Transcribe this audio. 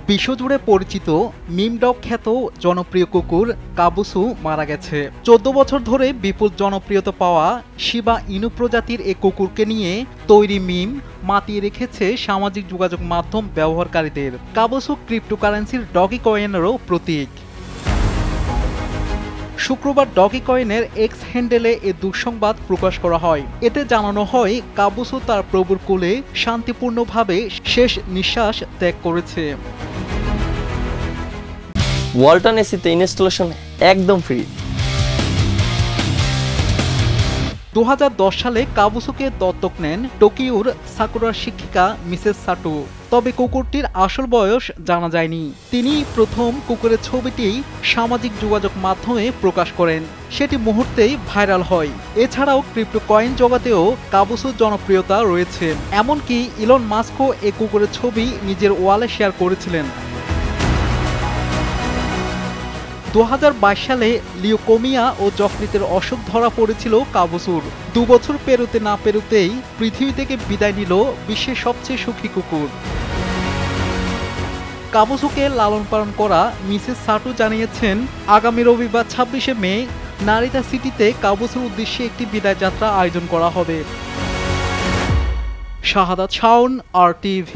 বিশ্বজুড়ে পরিচিত মিম ডগ খ্যাত জনপ্রিয় কুকুর কাবুসু মারা গেছে। ১৪ বছর ধরে বিপুল জনপ্রিয়তা পাওয়া শিবা ইনু প্রজাতির এ কুকুরকে নিয়ে তৈরি মিম মাতিয়ে রেখেছে সামাজিক যোগাযোগ মাধ্যম ব্যবহারকারীদের। কাবুসু ক্রিপ্টোকারেন্সির ডগি কয়েনেরও প্রতীক। শুক্রবার ডগি কয়েনের এক্স হ্যান্ডেলে এ দুঃসংবাদ প্রকাশ করা হয়। এতে জানানো হয় কাবুসু তার প্রভুর কোলে শান্তিপূর্ণভাবে শেষ নিঃশ্বাস ত্যাগ করেছে। ওয়ালটন এসিতে ইনস্টলেশন একদম ফ্রি। ২০১০ সালে কাবুসুকে দত্তক নেন টোকিওর সাকুরার শিক্ষিকা মিসেস সাটো। তবে কুকুরটির আসল বয়স জানা যায়নি। তিনি প্রথম কুকুরের ছবিটি সামাজিক যোগাযোগ মাধ্যমে প্রকাশ করেন। সেটি মুহূর্তেই ভাইরাল হয়। এছাড়াও ক্রিপ্টো কয়েন জগতেও কাবুসুর জনপ্রিয়তা রয়েছে। এমনকি ইলন মাস্কও এ কুকুরের ছবি নিজের ওয়ালে শেয়ার করেছিলেন। ২০২২ সালে লিওকোমিয়া ও যকৃতের অসুখ ধরা পড়েছিল কাবুসুর। ২ বছর পেরোতে না পেরোতেই পৃথিবী থেকে বিদায় নিল বিশ্বের সবচেয়ে সুখী কুকুর। কাবুসুকে লালন পালন করা মিসেস সাটো জানিয়েছেন, আগামী রবিবার ২৬শে মে নারিতা সিটিতে কাবুসুর উদ্দেশ্যে একটি বিদায় যাত্রা আয়োজন করা হবে। শাহাদাত শাওন, RTV।